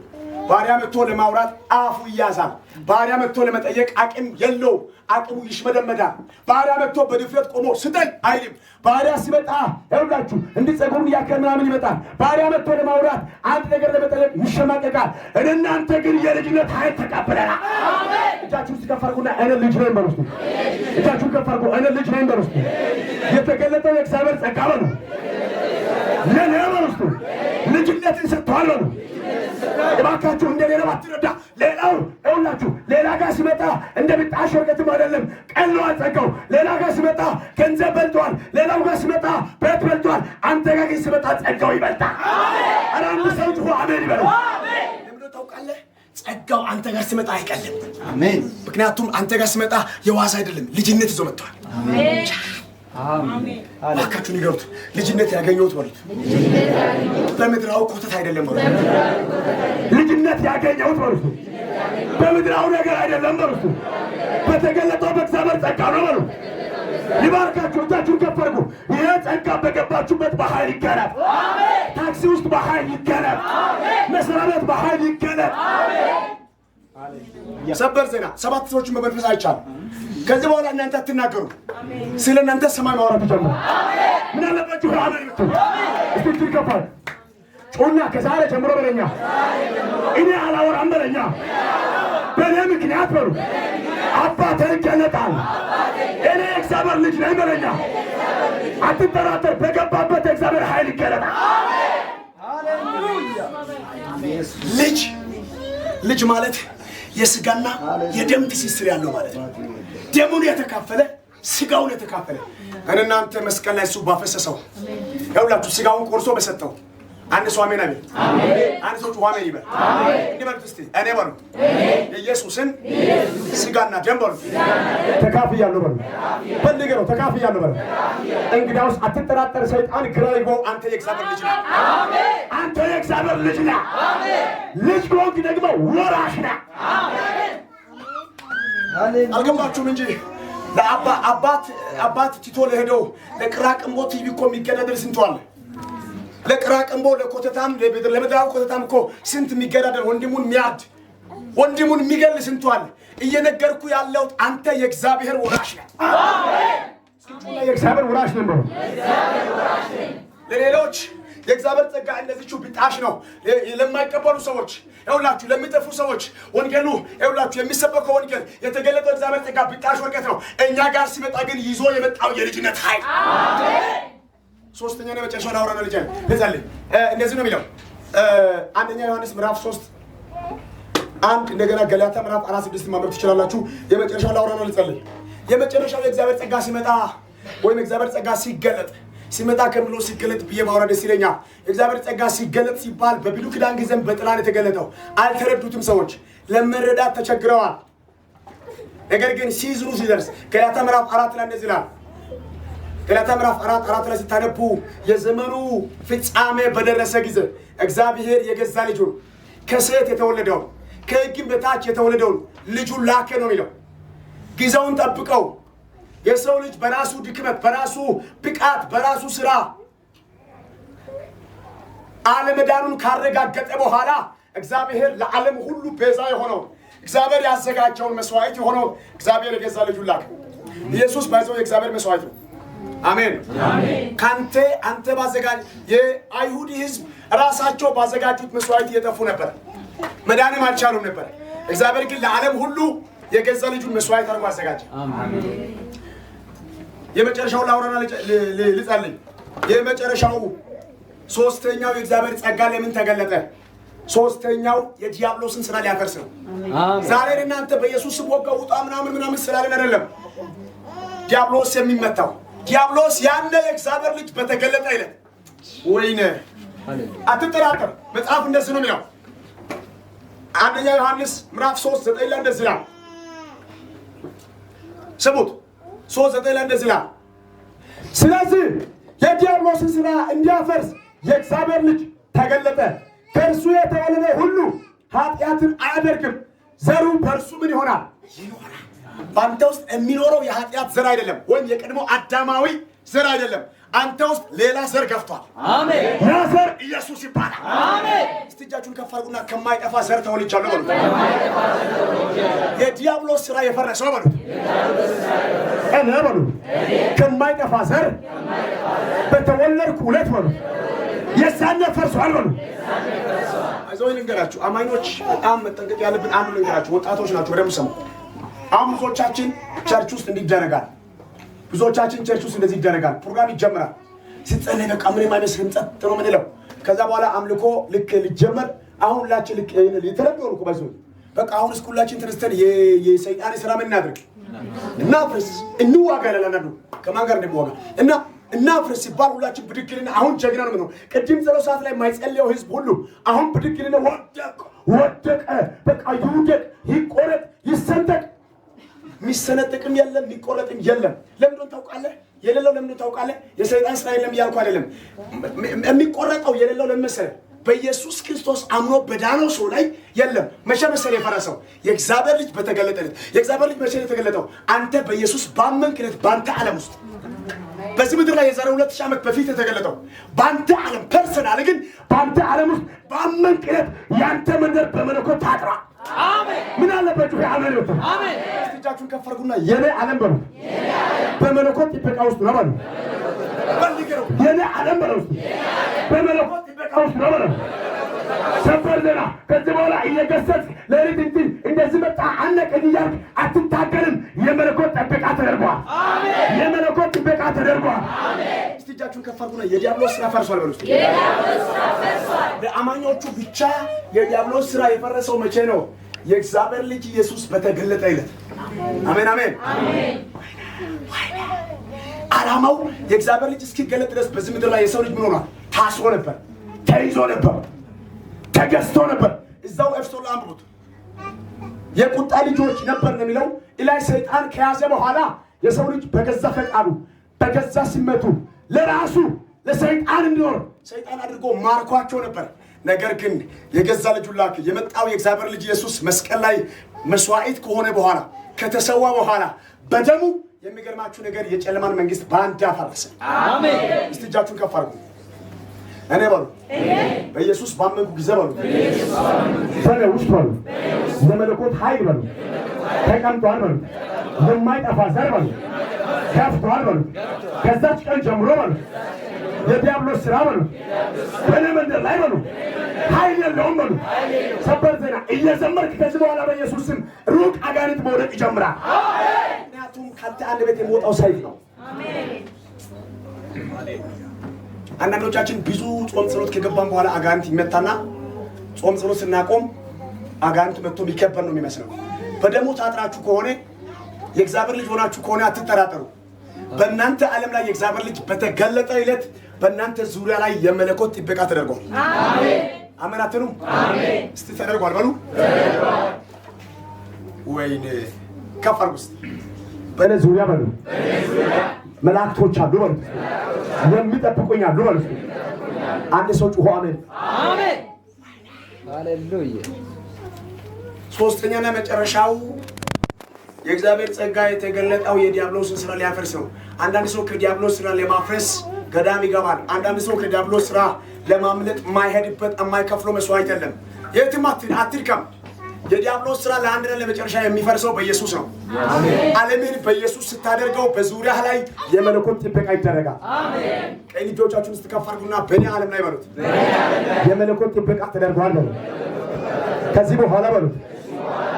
ባሪያ መጥቶ ለማውራት አፉ ይያዛል። ባሪያ መጥቶ ለመጠየቅ አቅም የለው፣ አቅሙ ይሽመደመዳል። ባሪያ መጥቶ በድፍረት ቆሞ ስጠኝ አይልም። ባሪያ ሲመጣ ይኸውላችሁ እንዲጸጉሩን ያከል ምናምን ይመጣል። ባሪያ መጥቶ ለማውራት አንድ ነገር ለመጠየቅ ይሸማቀቃል። እናንተ ግን የልጅነት ኃይል ተቀብለናል። እጃችሁን ሲከፈርጉና እኔ ልጅ ነኝ በሉ። እጃችሁን ከፈርጉ እኔ ልጅ ነኝ በሉ። የተገለጠው የእግዚአብሔር ጸጋ በሉ። ለኔ በሉ ልጅነትን ሰጥቷል በሉ። እባካችሁ እንደሌላ ባትረዳ። ሌላው ይኸውላችሁ ሌላ ጋር ሲመጣ እንደ ብጣሽ ወርቀትም አይደለም፣ ቀለዋል ጸጋው። ሌላ ጋር ሲመጣ ገንዘብ በልቷል፣ ሌላው ጋር ሲመጣ ቤት በልቷል። አንተ ጋር ግን ሲመጣ ጸጋው ይበልጣል። ኧረ አንድ ሰው ጮሆ አሜን ይበል። ለምን ታውቃለህ? ጸጋው አንተ ጋር ሲመጣ አይቀልም። አሜን። ምክንያቱም አንተ ጋር ሲመጣ የዋዛ አይደለም፣ ልጅነት ይዞ መጥቷል። አሜን። አሜን። አላካችሁ ንገሩት፣ ልጅነት ያገኘሁት በሉት። በምድራው ኮተት አይደለም በሉት። ልጅነት ያገኘሁት በሉት። በምድራው ነገር አይደለም በሉት። በተገለጠው በእግዚአብሔር ጸጋ ነው በሉት። ይባርካችሁ። እጃችሁን ከፍ አድርጉ። ይሄ ጸጋ በገባችሁበት በኃይል ይገለጥ። ታክሲ ውስጥ በኃይል ይገለጥ። መስሪያ ቤት በኃይል ይገለጥ። ሰበር ዜና 7 ሰዎችን በመንፈስ አይቻልም። ከዚህ በኋላ እናንተ አትናገሩ። ስለ እናንተ ሰማይ ማውራት ጀምሩ። ምን አለባችሁ? አሜን ብትሉ እስቲ ትከፋል ጮና ከዛሬ ጀምሮ በለኛ እኔ አላወራም በለኛ። በእኔ ምክንያት በሉ አባቴ ይገለጣል። እኔ እግዚአብሔር ልጅ ነኝ በለኛ። አትጠራጠር። በገባበት እግዚአብሔር ኃይል ይገለጣል። ልጅ ማለት የስጋና የደም ትስስር ያለው ማለት ነው። ደሙን የተካፈለ ስጋውን የተካፈለ እናንተ መስቀል ላይ እሱ ባፈሰሰው ይኸውላችሁ ስጋውን ቆርሶ በሰጠው አንድ ሰው አሜን አሜን። አንድ ሰው አሜን ይበል። እንዲህ በሉት እስቲ እኔ በሉ የኢየሱስን ስጋና ደም በሉ ተካፍያለሁ በሉ። በልገው ተካፍያለሁ በሉ። እንግዲያውስ አትጠራጠር። ሰይጣን ግራ ይገባው። አንተ የእግዚአብሔር ልጅ ነህ። አሜን። አንተ የእግዚአብሔር ልጅ ነህ። አሜን። ልጅ ከሆንክ ደግሞ ወራሽ ነህ። አሜን። አልገባችሁም እንጂ ለአባት ቲቶ ለሄደው ለቅራቅንቦ ቲቪ እኮ የሚገዳደር ስንቱ አለ። ለቅራቅንቦ ለኮተታም ለምድራዊ ኮተታም እኮ ስንት የሚገዳደር ወንድሙን የሚያድ ወንድሙን የሚገል ስንቱ አለ። እየነገርኩ ያለው አንተ የእግዚአብሔር ወራሽ ነህ። አሜን። የእግዚአብሔር ወራሽ ነህ። ለሌሎች የእግዚአብሔር ጸጋ እንደዚህው ቢጣሽ ነው። ለማይቀበሉ ሰዎች ይኸውላችሁ፣ ለሚጠፉ ሰዎች ወንጌሉ ይኸውላችሁ የሚሰበከው ወንጌል የተገለጠው እግዚአብሔር ጸጋ ቢጣሽ ወርቀት ነው። እኛ ጋር ሲመጣ ግን ይዞ የመጣው የልጅነት ኃይል። አሜን። ሶስተኛ ነው መጨረሻው ላውራ ነው። ልጅ ለዛልኝ እንደዚህ ነው የሚለው አንደኛ ዮሐንስ ምዕራፍ 3:1 እንደገና ገላትያ ምዕራፍ 4:6 ማንበብ ትችላላችሁ። የመጨረሻው ላውራ ነው። ልጸልይ። የመጨረሻው የእግዚአብሔር ጸጋ ሲመጣ ወይም እግዚአብሔር ጸጋ ሲመጣ ከምሎ ሲገለጥ ብዬ ማውራ ደስ ይለኛል። እግዚአብሔር ጸጋ ሲገለጥ ሲባል በብሉይ ኪዳን ጊዜም በጥላን የተገለጠው አልተረዱትም። ሰዎች ለመረዳት ተቸግረዋል። ነገር ግን ሲዝሩ ሲደርስ ገላትያ ምዕራፍ 4 ላይ እንደዚህ ይላል። ገላትያ ምዕራፍ 4 ላይ ሲታነቡ የዘመኑ ፍጻሜ በደረሰ ጊዜ እግዚአብሔር የገዛ ልጁን ከሴት የተወለደውን ከሕግም በታች የተወለደውን ልጁን ላከ ነው የሚለው። ጊዜውን ጠብቀው የሰው ልጅ በራሱ ድክመት፣ በራሱ ብቃት፣ በራሱ ስራ አለመዳኑን ካረጋገጠ በኋላ እግዚአብሔር ለዓለም ሁሉ ቤዛ የሆነው እግዚአብሔር ያዘጋጀውን መስዋዕት የሆነው እግዚአብሔር የገዛ ልጁን ላከ። ኢየሱስ ባይዘው የእግዚአብሔር መስዋዕት ነው። አሜን። አንተ ባዘጋጅ የአይሁድ ሕዝብ ራሳቸው ባዘጋጁት መስዋዕት እየጠፉ ነበር፣ መዳንም አልቻሉም ነበር። እግዚአብሔር ግን ለዓለም ሁሉ የገዛ ልጁን መስዋዕት አድርጎ አዘጋጀ። የመጨረሻው ላውራና ልጸልይ። የመጨረሻው ሶስተኛው የእግዚአብሔር ጸጋ ለምን ተገለጠ? ሶስተኛው የዲያብሎስን ስራ ሊያፈርስ ነው። ዛሬ እናንተ በኢየሱስ ስም ወጋ ምናምን ስላለን አይደለም ዲያብሎስ የሚመታው። ዲያብሎስ ያለ የእግዚአብሔር ልጅ በተገለጠ ይለት ወይኔ አትጠራጠር። መጽሐፍ እንደዚህ ነው የሚለው አንደኛ ዮሐንስ ምዕራፍ 3:9 ላይ እንደዚህ ይላል። ስሙት 3:9 ላይ እንደዚህ ይላል። ስለዚህ የዲያብሎስን ስራ እንዲያፈርስ የእግዚአብሔር ልጅ ተገለጠ። ከእርሱ የተወለደ ሁሉ ኃጢአትን አያደርግም፣ ዘሩ በእርሱ ምን ይሆናል? ይኖራል። በአንተ ውስጥ የሚኖረው የኃጢአት ዘር አይደለም፣ ወይም የቀድሞ አዳማዊ ዘር አይደለም። አንተ ውስጥ ሌላ ዘር ገፍቷል። አሜን። ያ ዘር ኢየሱስ ይባላል። አሜን። እስቲ እጃችሁን ከፍ አድርጉና ከማይጠፋ ዘር ተወልጃለሁ በሉት። የዲያብሎስ ስራ የፈረሰው በሉት። እኔ በሉት ከማይጠፋ ዘር በተወለድኩ ዕለት በሉት የዛኔ ፈርሷል በሉት። አይዞህ ልንገራችሁ አማኞች፣ በጣም መጠንቀቅ ያለብን አንዱ ልንገራችሁ። ወጣቶች ናችሁ ወደም ሰሙ። አሁን ብዙዎቻችን ቸርች ውስጥ እንዲደረጋል፣ ብዙዎቻችን ቸርች ውስጥ እንደዚህ ይደረጋል። ፕሮግራም ይጀምራል። ሲጸለይ በቃ ምንም አይመስልም፣ ጸጥ ነው የምንለው። ከዛ በኋላ አምልኮ ልክ ሊጀመር አሁን ሁላችን ልክ የተለምደው ነው ባይዞ በቃ አሁን እስኩላችን ተነስተን የሰይጣን ስራ ምን እናድርግ? እናፍርስ፣ እንዋጋ ይላል። ከማን ጋር እንደምዋጋ እና ፍርስ ሲባል ሁላችን ብድግልና አሁን ጀግና ነው ነው። ቅድም ጸሎት ሰዓት ላይ የማይጸልየው ህዝብ ሁሉ አሁን ብድግልና ወደቀ። በቃ ይውደቅ፣ ይቆረጥ፣ ይሰንጠቅ። የሚሰነጥቅም የለም የሚቆረጥም የለም። ለምን ታውቃለህ? የሌለው ለምን ታውቃለህ? የሰይጣን ስራ የለም እያልኩ አይደለም። የሚቆረጠው የሌለው ለምን መሰለህ? በኢየሱስ ክርስቶስ አምኖ በዳነው ሰው ላይ የለም። መቼ መሰለህ የፈረሰው? የእግዚአብሔር ልጅ በተገለጠለት። የእግዚአብሔር ልጅ መቼ የተገለጠው? አንተ በኢየሱስ ባመንክለት በአንተ ዓለም ውስጥ በዚህ ምድር ላይ የዛሬ 2000 ዓመት በፊት የተገለጠው በአንተ ዓለም ፐርሰናል ግን በአንተ ዓለም ውስጥ ባመንክለት ያንተ መንደር በመለኮት ታጥራ። አሜን። ምን አለበት? አሜን ነው። አሜን። እጃችሁን ከፍ አድርጉና የኔ ዓለም በሉ። በመለኮት ጥበቃ ውስጥ ነው በሉ። የኔ ዓለም በሉ። በመለኮት ጥበቃ ውስጥ ነው በሉ። ሰበር ዜና ከዚህ በኋላ እየገሰጽ ለሪት እንጂ እንደዚህ መጣ አነቀኝ እያልክ አትታገልም። የመለኮት ጥበቃ ተደርጓል። አሜን። የመለኮት ጥበቃ ተደርጓል። አሜን። እስቲ እጃችሁን ከፍ አድርጉና የዲያብሎስ ስራ ፈርሷል በሉ። የዲያብሎስ ስራ ፈርሷል። ለአማኞቹ ብቻ የዲያብሎስ ስራ የፈረሰው መቼ ነው? የእግዚአብሔር ልጅ ኢየሱስ በተገለጠ ይለት። አሜን አሜን አሜን። ዓላማው የእግዚአብሔር ልጅ እስኪገለጥ ድረስ በዚህ ምድር ላይ የሰው ልጅ ምን ሆኗል? ታስሮ ነበር፣ ተይዞ ነበር፣ ተገዝቶ ነበር። እዛው ኤፌሶን ላይ አንብቡት። የቁጣ ልጆች ነበር ነው የሚለው። ኢላይ ሰይጣን ከያዘ በኋላ የሰው ልጅ በገዛ ፈቃዱ በገዛ ስሜቱ ለራሱ ለሰይጣን እንዲኖር ሰይጣን አድርጎ ማርኳቸው ነበር። ነገር ግን የገዛ ልጁ ላከ። የመጣው የእግዚአብሔር ልጅ ኢየሱስ መስቀል ላይ መስዋዕት ከሆነ በኋላ ከተሰዋ በኋላ በደሙ የሚገርማችሁ ነገር የጨለማን መንግስት በአንድ አፈረሰ። አሜን። እስቲ እጃችሁን ከፍ አድርጉ። እኔ በሉ በኢየሱስ ባመንኩ ጊዜ በሉ በኔ ውስጥ በሉ የመለኮት ኃይል በሉ ተቀምጧል በሉ የማይጠፋ ዘር በሉ ከፍቷል በሉ ከዛች ቀን ጀምሮ በሉ የዲያብሎስ ስራ በሉ በኔ መንደር ላይ በሉ ኃይል የለውም በሉ። ሰበር ዜና እየዘመርክ ከዚህ በኋላ በኢየሱስ ስም ሩቅ አጋንንት መውደቅ ይጀምራል። ምክንያቱም ካንተ አንድ ቤት የሚወጣው ሰይፍ ነው። አንዳንዶቻችን ብዙ ጾም ጸሎት ከገባን በኋላ አጋንንት ይመታና ጾም ጸሎት ስናቆም አጋንንት መጥቶ የሚከበር ነው የሚመስለው። በደሙ ታጥራችሁ ከሆነ የእግዚአብሔር ልጅ ሆናችሁ ከሆነ አትጠራጠሩ። በእናንተ ዓለም ላይ የእግዚአብሔር ልጅ በተገለጠ ዕለት በእናንተ ዙሪያ ላይ የመለኮት ጥበቃ ተደርጓል። አሜን አሜን አትሉም? አሜን። እስቲ ተደርጓል በሉ። ተደርጓል። ወይኔ ከፍ አድርጉ እስቲ። በእኔ ዙሪያ በሉ መላእክቶች አሉ በሉ። የሚጠብቁኝ አሉ በሉ። አንድ ሰው ጩሆ አሜን አሜን ሃሌሉያ። ሶስተኛና መጨረሻው የእግዚአብሔር ጸጋ የተገለጠው የዲያብሎስን ስራ ሊያፈርስ ነው። አንዳንድ ሰው ከዲያብሎስ ስራ ለማፍረስ ገዳም ይገባል። አንዳንድ ሰው ከዲያብሎስ ስራ ለማምለጥ የማይሄድበት የማይከፍለው መስዋዕት የለም። የትም አትድከም። የዲያብሎስ ስራ ለአንድና ለመጨረሻ የሚፈርሰው በኢየሱስ ነው። አሜን። ዓለምን በኢየሱስ ስታደርገው በዙሪያ ላይ የመለኮት ጥበቃ ይደረጋል። አሜን። ቀኝ እጆቻችሁን ስትከፋርጉና በእኔ ዓለም ላይ በሉት የመለኮት ጥበቃ ተደርጓል በሉት። ከዚህ በኋላ በሉት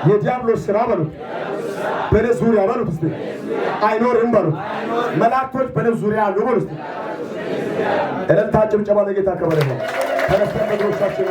የዲያብሎስ ስራ በሉት በእኔ ዙሪያ በሉት እስቲ አይኖርም በሉት። መላእክቶች በእኔ ዙሪያ አሉ በሉት። እልልታ ጭብጨባ ለጌታ ክብር ይሁን። ተነስተን በእግሮቻችን